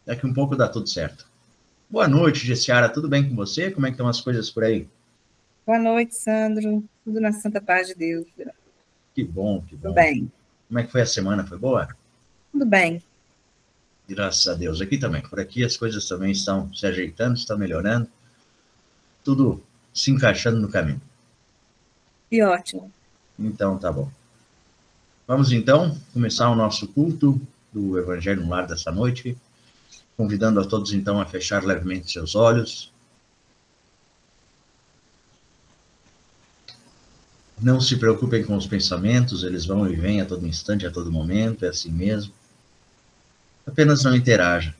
Daqui um pouco dá tudo certo. Boa noite, Gessiara. Tudo bem com você? Como é que estão as coisas por aí? Boa noite, Sandro. Tudo na santa paz de Deus. Que bom, que Tudo bom. bem. Como é que foi a semana? Foi boa? Tudo bem. Graças a Deus. Aqui também. Por aqui as coisas também estão se ajeitando, estão melhorando. Tudo se encaixando no caminho. E ótimo. Então, tá bom. Vamos então começar o nosso culto do Evangelho no Lar dessa noite, convidando a todos então a fechar levemente seus olhos. Não se preocupem com os pensamentos, eles vão e vêm a todo instante, a todo momento, é assim mesmo. Apenas não interaja.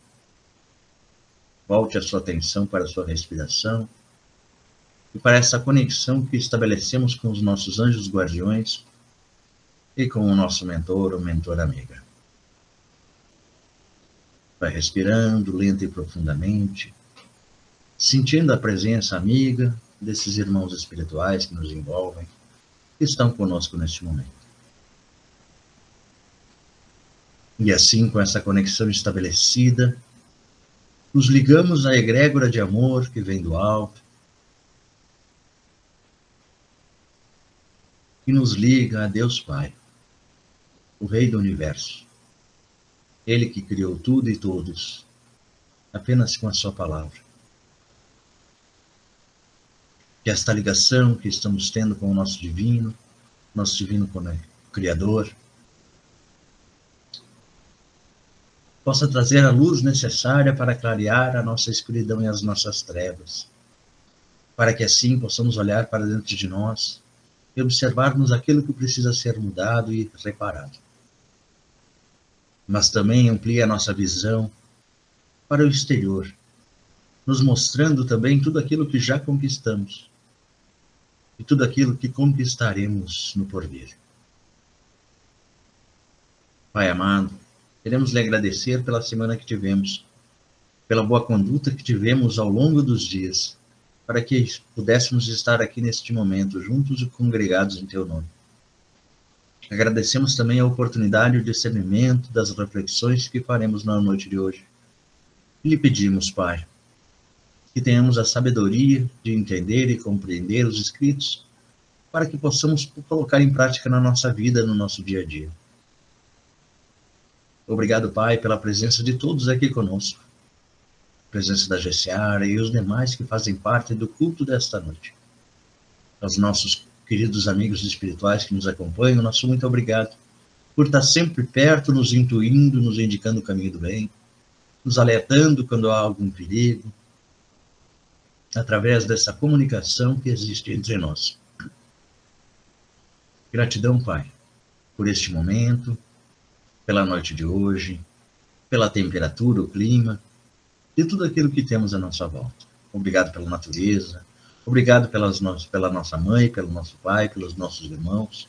Volte a sua atenção para a sua respiração e para essa conexão que estabelecemos com os nossos anjos guardiões e com o nosso mentor ou mentora amiga. Vai respirando lenta e profundamente, sentindo a presença amiga desses irmãos espirituais que nos envolvem, que estão conosco neste momento. E assim, com essa conexão estabelecida, nos ligamos à egrégora de amor que vem do alto, que nos liga a Deus Pai, o Rei do Universo. Ele que criou tudo e todos, apenas com a sua palavra. Que esta ligação que estamos tendo com o nosso divino Criador, possa trazer a luz necessária para clarear a nossa escuridão e as nossas trevas, para que assim possamos olhar para dentro de nós e observarmos aquilo que precisa ser mudado e reparado. Mas também amplia a nossa visão para o exterior, nos mostrando também tudo aquilo que já conquistamos e tudo aquilo que conquistaremos no porvir. Pai amado, queremos lhe agradecer pela semana que tivemos, pela boa conduta que tivemos ao longo dos dias, para que pudéssemos estar aqui neste momento, juntos e congregados em teu nome. Agradecemos também a oportunidade e o discernimento das reflexões que faremos na noite de hoje. E lhe pedimos, Pai, que tenhamos a sabedoria de entender e compreender os escritos, para que possamos colocar em prática na nossa vida, no nosso dia a dia. Obrigado, Pai, pela presença de todos aqui conosco, a presença da Gessiara e os demais que fazem parte do culto desta noite. Aos nossos queridos amigos espirituais que nos acompanham, nosso muito obrigado por estar sempre perto, nos intuindo, nos indicando o caminho do bem, nos alertando quando há algum perigo, através dessa comunicação que existe entre nós. Gratidão, Pai, por este momento, pela noite de hoje, pela temperatura, o clima, e tudo aquilo que temos à nossa volta. Obrigado pela natureza, obrigado pela nossa mãe, pelo nosso pai, pelos nossos irmãos.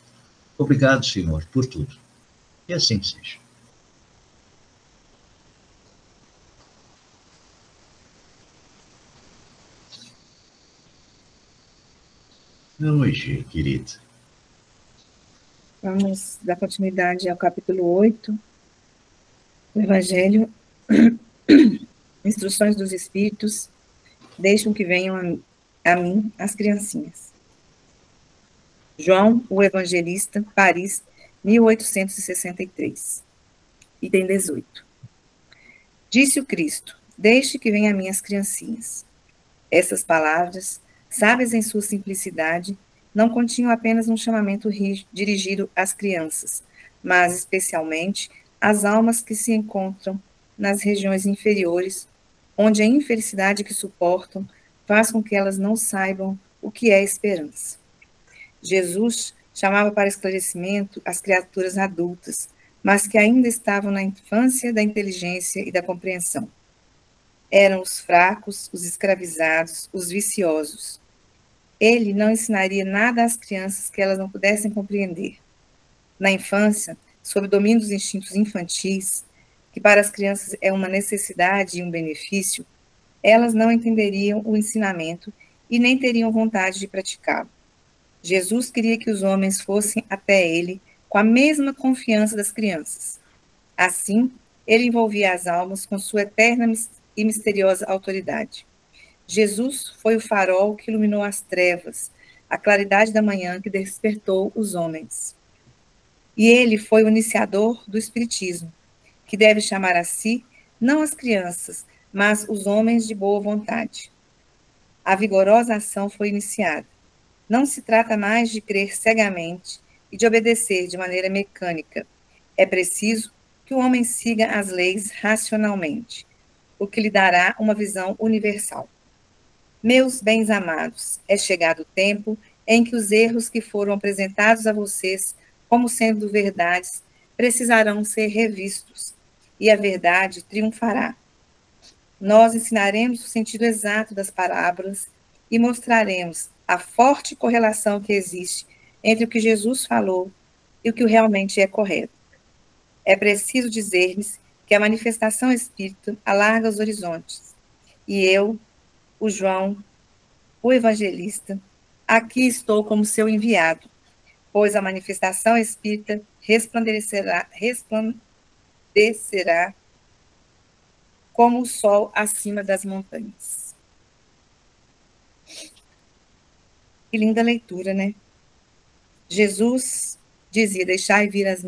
Obrigado, Senhor, por tudo. E assim seja. Hoje, querido. Vamos dar continuidade ao capítulo 8 do Evangelho. Instruções dos Espíritos. Deixam que venham a mim as criancinhas. João, o Evangelista, Paris, 1863. Item 18. Disse o Cristo: deixe que venham a mim as criancinhas. Essas palavras, sábias em sua simplicidade, não continham apenas um chamamento dirigido às crianças, mas especialmente às almas que se encontram nas regiões inferiores, onde a infelicidade que suportam faz com que elas não saibam o que é esperança. Jesus chamava para esclarecimento as criaturas adultas, mas que ainda estavam na infância da inteligência e da compreensão. Eram os fracos, os escravizados, os viciosos. Ele não ensinaria nada às crianças que elas não pudessem compreender. Na infância, sob o domínio dos instintos infantis, que para as crianças é uma necessidade e um benefício, elas não entenderiam o ensinamento e nem teriam vontade de praticá-lo. Jesus queria que os homens fossem até ele com a mesma confiança das crianças. Assim, ele envolvia as almas com sua eterna e misteriosa autoridade. Jesus foi o farol que iluminou as trevas, a claridade da manhã que despertou os homens. E ele foi o iniciador do Espiritismo, que deve chamar a si não as crianças, mas os homens de boa vontade. A vigorosa ação foi iniciada. Não se trata mais de crer cegamente e de obedecer de maneira mecânica. É preciso que o homem siga as leis racionalmente, o que lhe dará uma visão universal. Meus bens amados, é chegado o tempo em que os erros que foram apresentados a vocês como sendo verdades precisarão ser revistos, e a verdade triunfará. Nós ensinaremos o sentido exato das parábolas e mostraremos a forte correlação que existe entre o que Jesus falou e o que realmente é correto. É preciso dizer-lhes que a manifestação espírita alarga os horizontes, e eu, o João, o evangelista, aqui estou como seu enviado, pois a manifestação espírita resplandecerá como o sol acima das montanhas. Que linda leitura, né? Jesus dizia, deixai vir as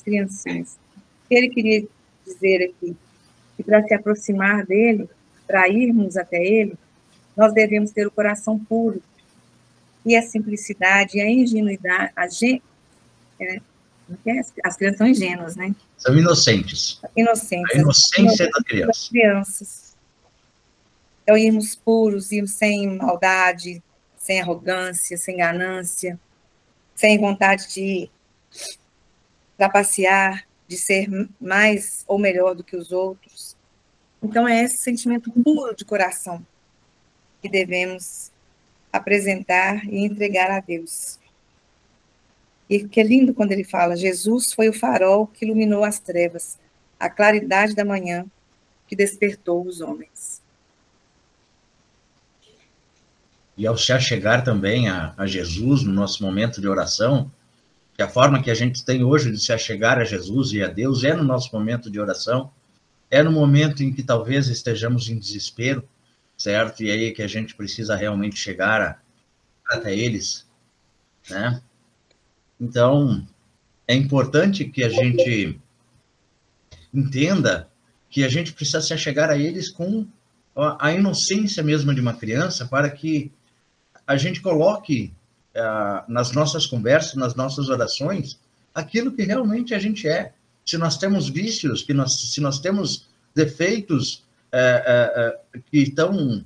criancinhas. Ele queria dizer aqui que para se aproximar dele, para irmos até ele, nós devemos ter o coração puro. E a simplicidade, a ingenuidade, as crianças são ingênuas, né? São inocentes. Inocentes. A inocência da criança. Crianças. Então, irmos puros, irmos sem maldade, sem arrogância, sem ganância, sem vontade de trapacear, de ser mais ou melhor do que os outros. Então, é esse sentimento puro de coração que devemos apresentar e entregar a Deus. E que é lindo quando ele fala, Jesus foi o farol que iluminou as trevas, a claridade da manhã que despertou os homens. E ao se achegar também a Jesus no nosso momento de oração, que a forma que a gente tem hoje de se achegar a Jesus e a Deus é no nosso momento de oração, é no momento em que talvez estejamos em desespero, certo? E aí que a gente precisa realmente chegar até eles, né? Então, é importante que a gente entenda que a gente precisa se achegar a eles com a inocência mesmo de uma criança, para que a gente coloque nas nossas conversas, nas nossas orações, aquilo que realmente a gente é. Se nós temos vícios, se nós temos defeitos que estão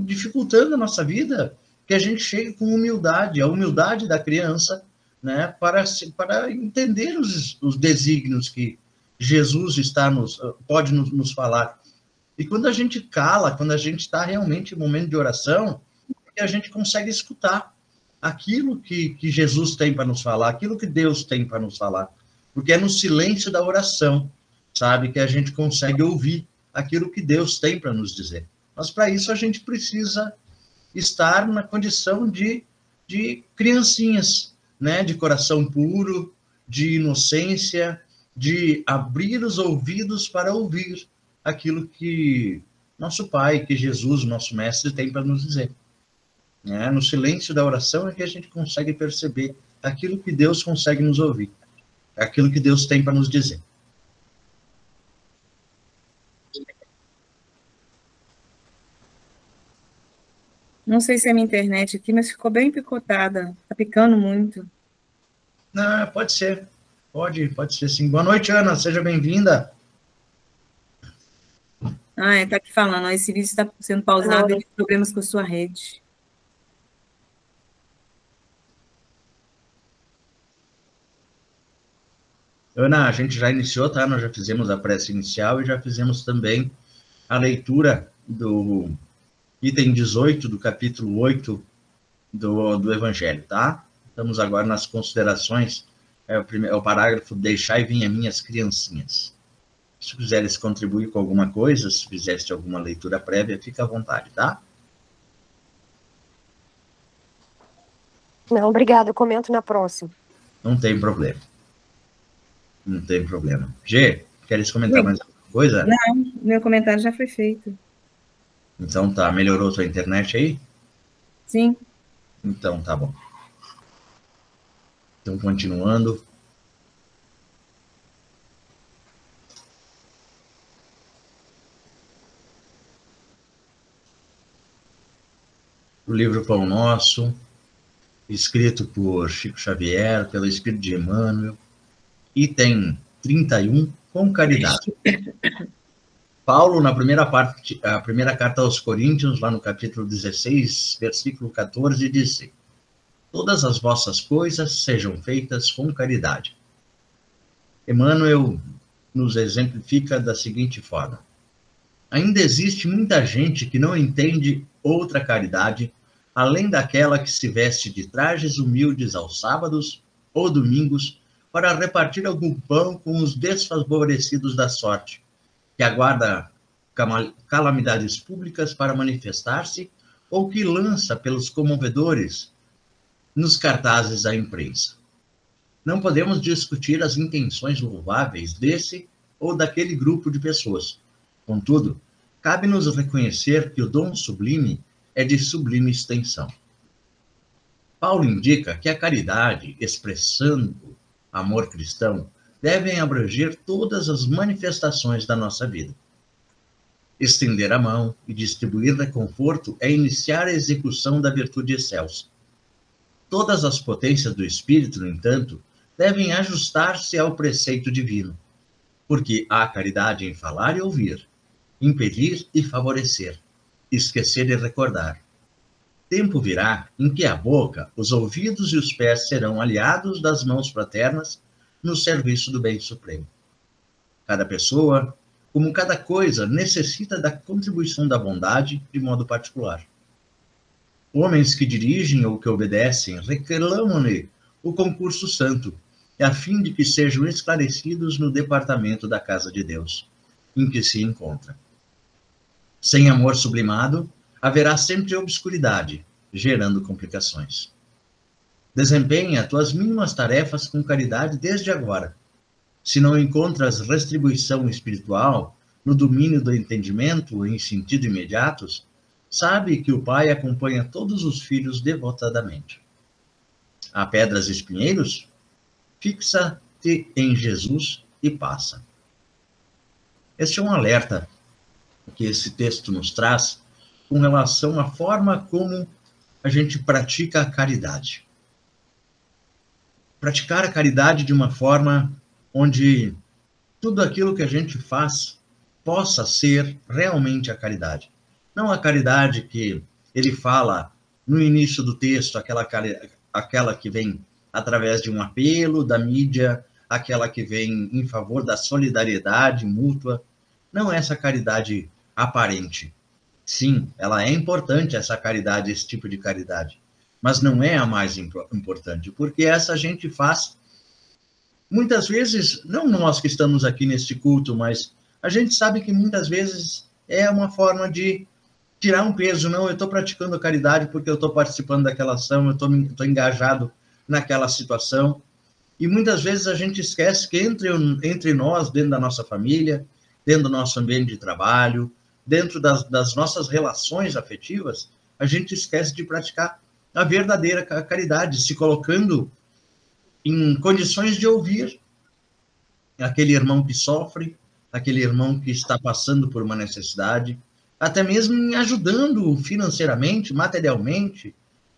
dificultando a nossa vida, que a gente chegue com humildade, a humildade da criança, né, para entender os desígnios que Jesus pode nos falar. E quando a gente cala, quando a gente está realmente em momento de oração, a gente consegue escutar aquilo que Jesus tem para nos falar, aquilo que Deus tem para nos falar. Porque é no silêncio da oração, sabe, que a gente consegue ouvir aquilo que Deus tem para nos dizer. Mas para isso a gente precisa estar na condição de criancinhas, né, de coração puro, de inocência, de abrir os ouvidos para ouvir aquilo que nosso Pai, que Jesus, nosso Mestre, tem para nos dizer. No silêncio da oração é que a gente consegue perceber aquilo que Deus consegue nos ouvir, aquilo que Deus tem para nos dizer. Não sei se é minha internet aqui, mas ficou bem picotada, tá picando muito. Não, pode ser. Pode ser sim. Boa noite, Ana, seja bem-vinda. Tá aqui falando, esse vídeo está sendo pausado devido a problemas com a sua rede. Ana, a gente já iniciou, tá? Nós já fizemos a prece inicial e já fizemos também a leitura do item 18 do capítulo 8 do Evangelho, tá? Estamos agora nas considerações, é o parágrafo deixai vir a minhas criancinhas. Se quiseres contribuir com alguma coisa, se fizeste alguma leitura prévia, fica à vontade, tá? Não, obrigada, eu comento na próxima. Não tem problema. Não tem problema. Gê, queres comentar mais alguma coisa? Não, meu comentário já foi feito. Então tá, melhorou sua internet aí? Sim. Então tá bom. Então, continuando. O livro Pão Nosso, escrito por Chico Xavier, pelo Espírito de Emmanuel, item 31, com caridade. Paulo, na primeira parte, a primeira carta aos Coríntios, lá no capítulo 16, versículo 14, disse: todas as vossas coisas sejam feitas com caridade. Emmanuel nos exemplifica da seguinte forma: ainda existe muita gente que não entende outra caridade além daquela que se veste de trajes humildes aos sábados ou domingos para repartir algum pão com os desfavorecidos da sorte, que aguarda calamidades públicas para manifestar-se ou que lança pelos comovedores nos cartazes da imprensa. Não podemos discutir as intenções louváveis desse ou daquele grupo de pessoas. Contudo, cabe-nos reconhecer que o dom sublime é de sublime extensão. Paulo indica que a caridade, expressando amor cristão, devem abranger todas as manifestações da nossa vida. Estender a mão e distribuir reconforto é iniciar a execução da virtude excelsa. Todas as potências do espírito, no entanto, devem ajustar-se ao preceito divino, porque há caridade em falar e ouvir, impedir e favorecer, esquecer e recordar. Tempo virá em que a boca, os ouvidos e os pés serão aliados das mãos fraternas no serviço do bem supremo. Cada pessoa, como cada coisa, necessita da contribuição da bondade de modo particular. Homens que dirigem ou que obedecem reclamam-lhe o concurso santo, a fim de que sejam esclarecidos no departamento da casa de Deus, em que se encontra. Sem amor sublimado, haverá sempre obscuridade, gerando complicações. Desempenha tuas mínimas tarefas com caridade desde agora. Se não encontras retribuição espiritual no domínio do entendimento em sentido imediatos, sabe que o Pai acompanha todos os filhos devotadamente. Há pedras e espinheiros? Fixa-te em Jesus e passa. Este é um alerta que esse texto nos traz com relação à forma como a gente pratica a caridade. Praticar a caridade de uma forma onde tudo aquilo que a gente faz possa ser realmente a caridade. Não a caridade que ele fala no início do texto, aquela que vem através de um apelo da mídia, aquela que vem em favor da solidariedade mútua. Não essa caridade aparente. Sim, ela é importante, essa caridade, esse tipo de caridade, mas não é a mais importante, porque essa a gente faz, muitas vezes, não nós que estamos aqui neste culto, mas a gente sabe que muitas vezes é uma forma de tirar um peso. Não, eu estou praticando a caridade porque eu estou participando daquela ação, eu estou engajado naquela situação. E muitas vezes a gente esquece que entre nós, dentro da nossa família, dentro do nosso ambiente de trabalho, dentro das nossas relações afetivas, a gente esquece de praticar a verdadeira caridade, se colocando em condições de ouvir aquele irmão que sofre, aquele irmão que está passando por uma necessidade, até mesmo em ajudando financeiramente, materialmente,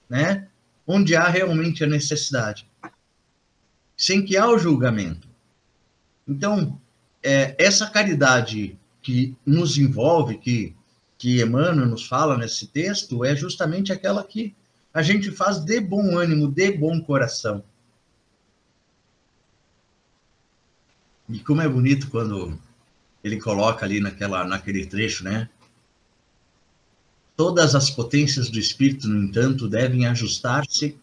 né, onde há realmente a necessidade, sem que há o julgamento. Então, essa caridade que nos envolve, que Emmanuel nos fala nesse texto, é justamente aquela que a gente faz de bom ânimo, de bom coração. E como é bonito quando ele coloca ali naquele trecho, né? Todas as potências do Espírito, no entanto, devem ajustar-se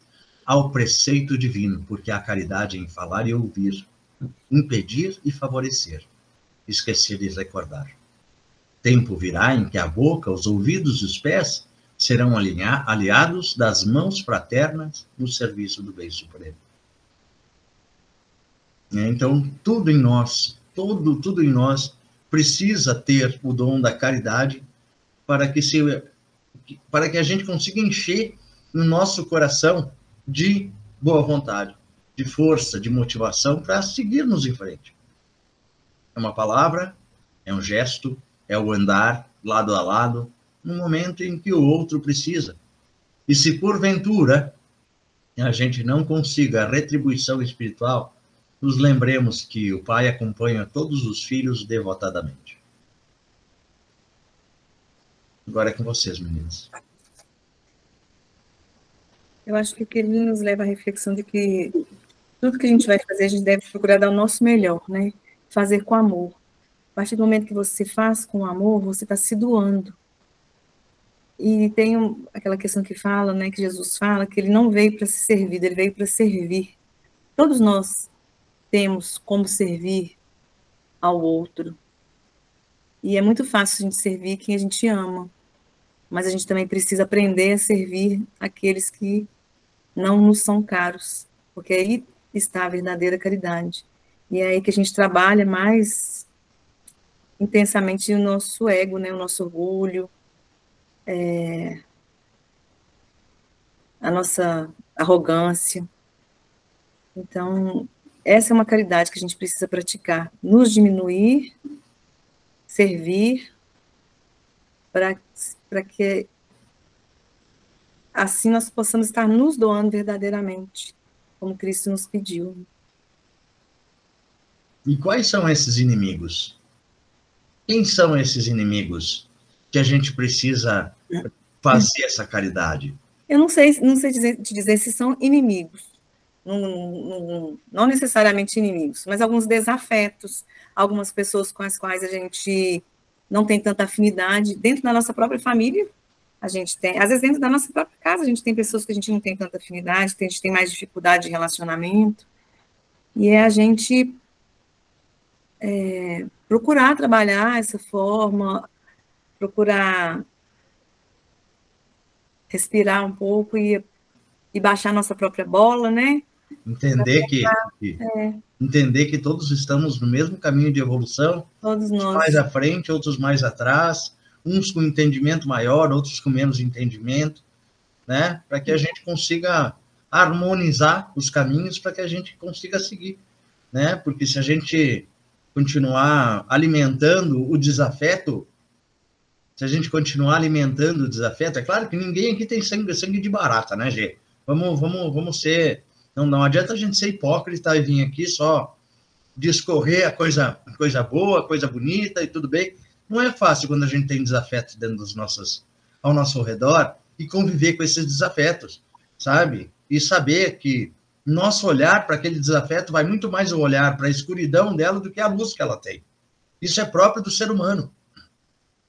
ao preceito divino, porque há caridade em falar e ouvir, impedir e favorecer, esquecer e recordar. Tempo virá em que a boca, os ouvidos e os pés serão aliados das mãos fraternas no serviço do bem supremo. né? Então, tudo em nós, tudo em nós precisa ter o dom da caridade para que, para que a gente consiga encher no nosso coração de boa vontade, de força, de motivação para seguirmos em frente. É uma palavra, é um gesto, é o andar lado a lado, no momento em que o outro precisa. E se porventura a gente não consiga a retribuição espiritual, nos lembremos que o Pai acompanha todos os filhos devotadamente. Agora é com vocês, meninas. Eu acho que o que ele nos leva à reflexão de que tudo que a gente vai fazer, a gente deve procurar dar o nosso melhor, né? Fazer com amor. A partir do momento que você faz com amor, você está se doando. E tem aquela questão que fala, né, que Jesus fala, que ele não veio para ser servido, ele veio para servir. Todos nós temos como servir ao outro. E é muito fácil a gente servir quem a gente ama, mas a gente também precisa aprender a servir aqueles que não nos são caros, porque aí está a verdadeira caridade. E é aí que a gente trabalha mais intensamente o nosso ego, né, o nosso orgulho, a nossa arrogância. Então, essa é uma caridade que a gente precisa praticar, nos diminuir, servir, para que assim nós possamos estar nos doando verdadeiramente, como Cristo nos pediu. E quais são esses inimigos? Quem são esses inimigos que a gente precisa fazer essa caridade? Eu não sei te dizer se são inimigos, não necessariamente inimigos, mas alguns desafetos, algumas pessoas com as quais a gente não tem tanta afinidade, dentro da nossa própria família, a gente tem, às vezes dentro da nossa própria casa, a gente tem pessoas que a gente não tem tanta afinidade, a gente tem mais dificuldade de relacionamento, e é a gente procurar trabalhar essa forma, procurar respirar um pouco e baixar nossa própria bola, né? Entender entender que todos estamos no mesmo caminho de evolução, Todos uns nós. mais à frente, outros mais atrás, uns com entendimento maior, outros com menos entendimento, né? Para que a gente consiga harmonizar os caminhos para que a gente consiga seguir, né? Porque se a gente continuar alimentando o desafeto, se a gente continuar alimentando o desafeto, é claro que ninguém aqui tem sangue de barata, né, Gê? Vamos ser... Não adianta a gente ser hipócrita e vir aqui só discorrer a coisa boa, coisa bonita e tudo bem. Não é fácil quando a gente tem desafetos dentro ao nosso redor e conviver com esses desafetos, sabe? E saber que nosso olhar para aquele desafeto vai muito mais o olhar para a escuridão dela do que a luz que ela tem. Isso é próprio do ser humano.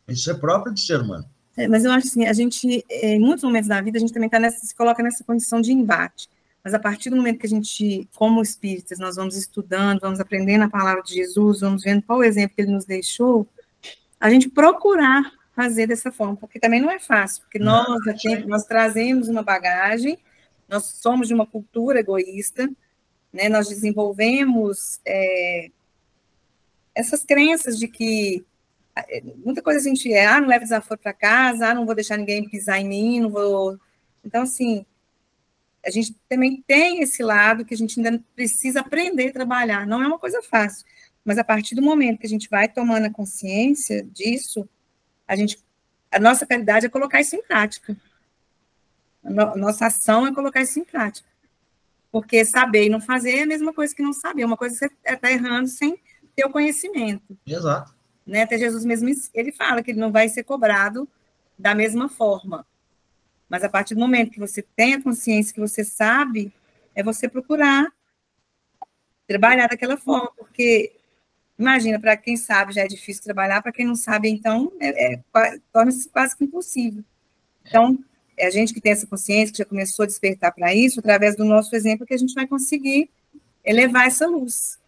Isso é próprio do ser humano. Mas eu acho assim, a gente, em muitos momentos da vida, a gente também se coloca nessa condição de embate. Mas a partir do momento que a gente, como espíritas, nós vamos estudando, vamos aprendendo a palavra de Jesus, vamos vendo qual o exemplo que ele nos deixou, a gente procurar fazer dessa forma, porque também não é fácil, porque nós trazemos uma bagagem, nós somos de uma cultura egoísta, né, nós desenvolvemos essas crenças de que muita coisa a gente não leva desaforo para casa, não vou deixar ninguém pisar em mim, não vou... Então, assim, a gente também tem esse lado que a gente ainda precisa aprender a trabalhar. Não é uma coisa fácil, mas a partir do momento que a gente vai tomando a consciência disso, a nossa caridade é colocar isso em prática. A nossa ação é colocar isso em prática. Porque saber e não fazer é a mesma coisa que não saber. Uma coisa é você está errando sem ter o conhecimento. Exato. Né? Até Jesus mesmo, ele fala que ele não vai ser cobrado da mesma forma. Mas a partir do momento que você tem a consciência, que você sabe, é você procurar trabalhar daquela forma, porque, imagina, para quem sabe já é difícil trabalhar, para quem não sabe, então, torna-se quase que impossível. Então, é a gente que tem essa consciência, que já começou a despertar para isso, através do nosso exemplo, que a gente vai conseguir elevar essa luz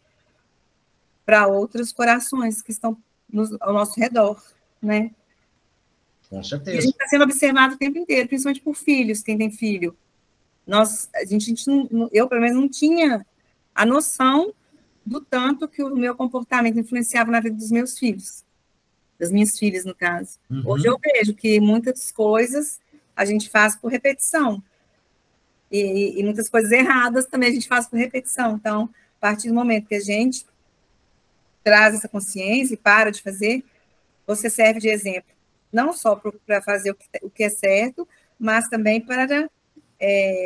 para outros corações que estão ao nosso redor, né? Com certeza. E a gente está sendo observado o tempo inteiro, principalmente por filhos, quem tem filho. Eu, pelo menos, não tinha a noção do tanto que o meu comportamento influenciava na vida dos meus filhos, das minhas filhas, no caso. Hoje eu vejo que muitas coisas a gente faz por repetição, e muitas coisas erradas também a gente faz por repetição. Então, a partir do momento que a gente traz essa consciência e para de fazer, você serve de exemplo, não só para fazer o que é certo, mas também para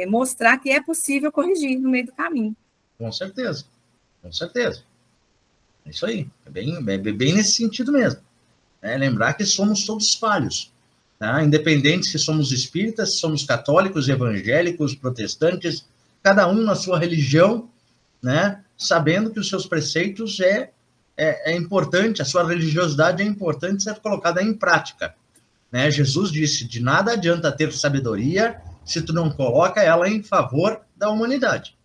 mostrar que é possível corrigir no meio do caminho. Com certeza, com certeza. É isso aí, é bem nesse sentido mesmo. Lembrar que somos todos falhos, tá? Independente se somos espíritas, se somos católicos, evangélicos, protestantes, cada um na sua religião, né? Sabendo que os seus preceitos é importante, a sua religiosidade é importante ser colocada em prática, né? Jesus disse, de nada adianta ter sabedoria se tu não coloca ela em favor da humanidade.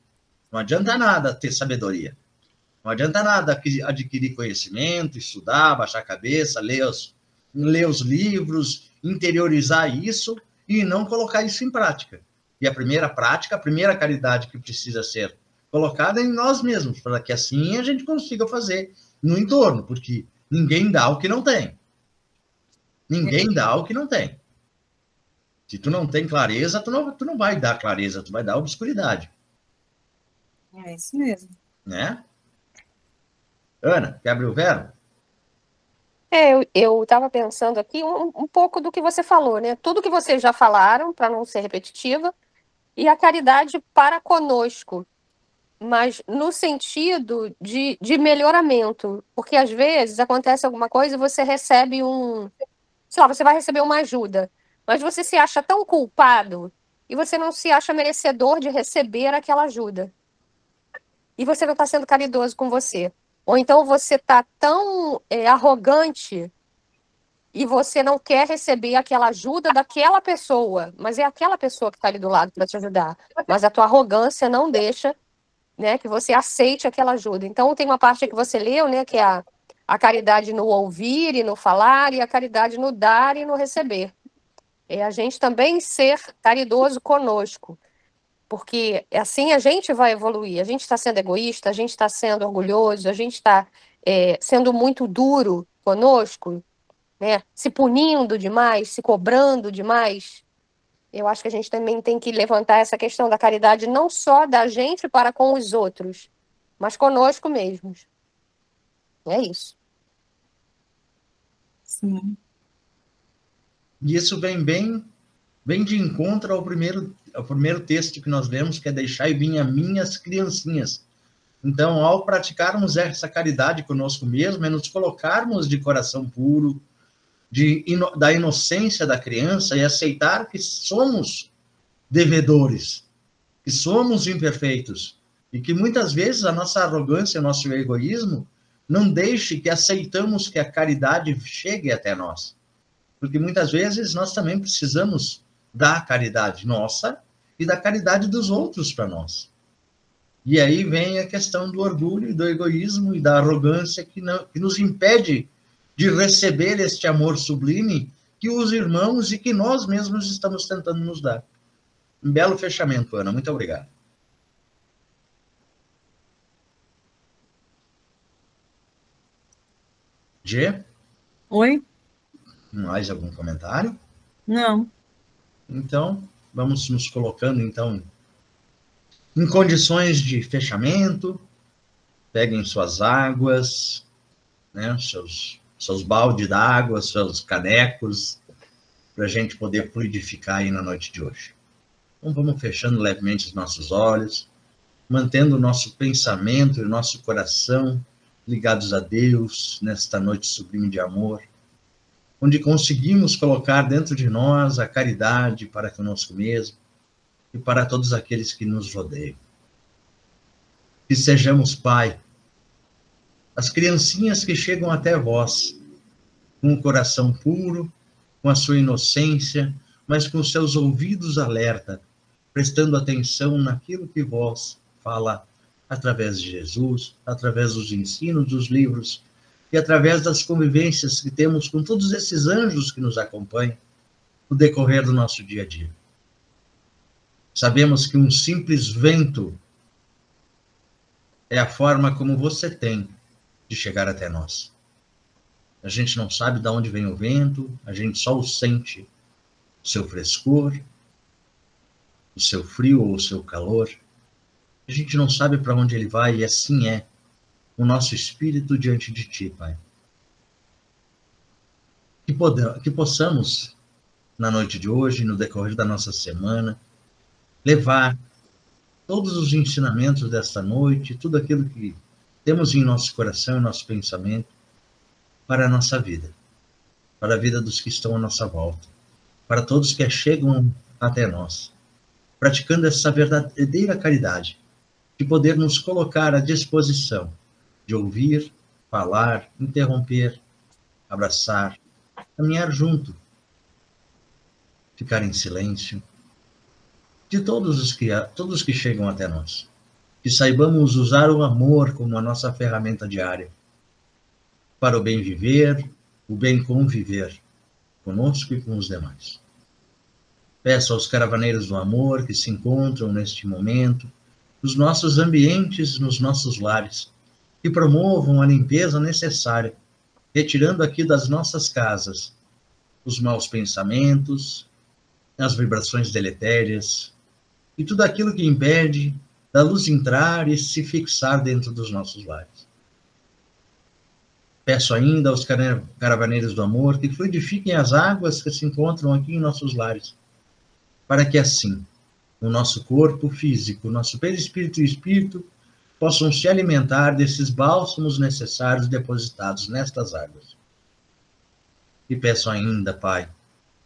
Não adianta nada ter sabedoria. Não adianta nada adquirir conhecimento, estudar, baixar a cabeça, ler os livros, interiorizar isso e não colocar isso em prática. E a primeira prática, a primeira caridade que precisa ser colocada é em nós mesmos, para que assim a gente consiga fazer no entorno, porque ninguém dá o que não tem. Ninguém dá o que não tem. Se tu não tem clareza, tu não vai dar clareza, tu vai dar obscuridade. É isso mesmo. Né? Ana, quer abrir o verbo? Eu estava pensando aqui um pouco do que você falou, né? Tudo que vocês já falaram, para não ser repetitiva, e a caridade para conosco, mas no sentido de melhoramento, porque às vezes acontece alguma coisa e você recebe sei lá, você vai receber uma ajuda, mas você se acha tão culpado e você não se acha merecedor de receber aquela ajuda. E você não está sendo caridoso com você. Ou então você está tão arrogante e você não quer receber aquela ajuda daquela pessoa, mas é aquela pessoa que está ali do lado para te ajudar. Mas a tua arrogância não deixa, né, que você aceite aquela ajuda. Então, tem uma parte que você leu, né, que é a caridade no ouvir e no falar, e a caridade no dar e no receber. É a gente também ser caridoso conosco, porque assim a gente vai evoluir. A gente está sendo egoísta, a gente está sendo orgulhoso, a gente está sendo muito duro conosco, né? Se punindo demais, se cobrando demais. Eu acho que a gente também tem que levantar essa questão da caridade não só da gente para com os outros, mas conosco mesmos. É isso. Sim. E isso vem de encontro ao primeiro texto que nós lemos, que é deixai vir a minhas criancinhas. Então, ao praticarmos essa caridade conosco mesmo, é nos colocarmos de coração puro, da inocência da criança e aceitar que somos devedores, que somos imperfeitos e que muitas vezes a nossa arrogância, o nosso egoísmo não deixe que aceitamos que a caridade chegue até nós. Porque muitas vezes nós também precisamos da caridade nossa e da caridade dos outros para nós. E aí vem a questão do orgulho, do egoísmo e da arrogância que nos impede de receber este amor sublime que os irmãos e que nós mesmos estamos tentando nos dar. Um belo fechamento, Ana. Muito obrigado. G? Oi? Mais algum comentário? Não. Então, vamos nos colocando, então, em condições de fechamento. Peguem suas águas, né, seus baldes d'água, seus canecos, para a gente poder fluidificar aí na noite de hoje. Então, vamos fechando levemente os nossos olhos, mantendo o nosso pensamento e o nosso coração ligados a Deus nesta noite sublime de amor, onde conseguimos colocar dentro de nós a caridade para conosco mesmo e para todos aqueles que nos rodeiam. Que sejamos, Pai, as criancinhas que chegam até vós, com o coração puro, com a sua inocência, mas com seus ouvidos alerta, prestando atenção naquilo que vós fala através de Jesus, através dos ensinos dos livros e através das convivências que temos com todos esses anjos que nos acompanham no decorrer do nosso dia a dia. Sabemos que um simples vento é a forma como você tem de chegar até nós. A gente não sabe de onde vem o vento, a gente só o sente, o seu frescor, o seu frio ou o seu calor. A gente não sabe para onde ele vai e assim é o nosso espírito diante de ti, Pai. Que possamos, na noite de hoje, no decorrer da nossa semana, levar todos os ensinamentos desta noite, tudo aquilo que temos em nosso coração e nosso pensamento, para a nossa vida, para a vida dos que estão à nossa volta, para todos que chegam até nós, praticando essa verdadeira caridade, de poder nos colocar à disposição de ouvir, falar, interromper, abraçar, caminhar junto, ficar em silêncio, de todos os que chegam até nós. Que saibamos usar o amor como a nossa ferramenta diária, para o bem viver, o bem conviver, conosco e com os demais. Peço aos caravaneiros do amor que se encontram neste momento, nos nossos ambientes, nos nossos lares, que promovam a limpeza necessária, retirando aqui das nossas casas os maus pensamentos, as vibrações deletérias e tudo aquilo que impede da luz entrar e se fixar dentro dos nossos lares. Peço ainda aos caravaneiros do amor que fluidifiquem as águas que se encontram aqui em nossos lares, para que assim o nosso corpo físico, nosso perispírito e espírito possam se alimentar desses bálsamos necessários depositados nestas águas. E peço ainda, Pai,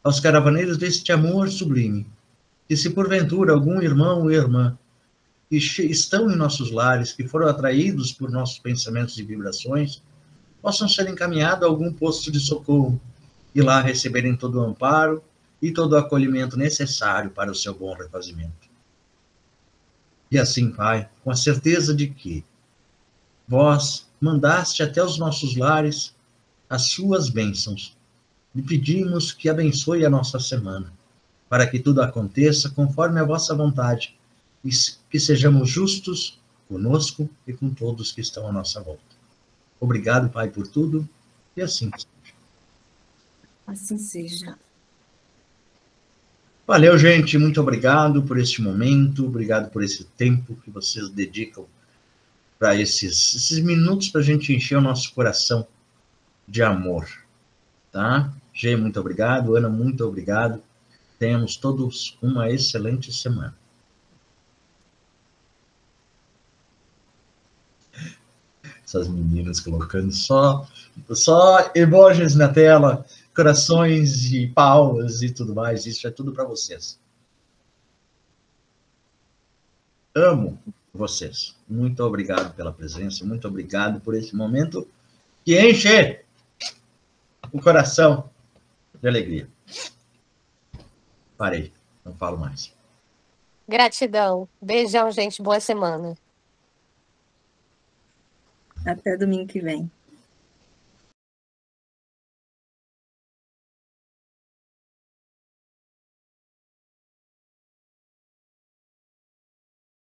aos caravaneiros deste amor sublime, que se porventura algum irmão ou irmã que estão em nossos lares, que foram atraídos por nossos pensamentos e vibrações, possam ser encaminhados a algum posto de socorro e lá receberem todo o amparo e todo o acolhimento necessário para o seu bom refazimento. E assim, Pai, com a certeza de que vós mandaste até os nossos lares as suas bênçãos, lhe pedimos que abençoe a nossa semana, para que tudo aconteça conforme a vossa vontade, e que sejamos justos conosco e com todos que estão à nossa volta. Obrigado, Pai, por tudo, e assim seja. Assim seja. Valeu, gente, muito obrigado por este momento, obrigado por esse tempo que vocês dedicam para esses minutos para a gente encher o nosso coração de amor, tá? Gê, muito obrigado, Ana, muito obrigado. Tenhamos todos uma excelente semana. Essas meninas colocando só emojis na tela, corações e palmas e tudo mais. Isso é tudo para vocês. Amo vocês. Muito obrigado pela presença, muito obrigado por esse momento que enche o coração de alegria. Parei, não falo mais. Gratidão. Beijão, gente. Boa semana. Até domingo que vem.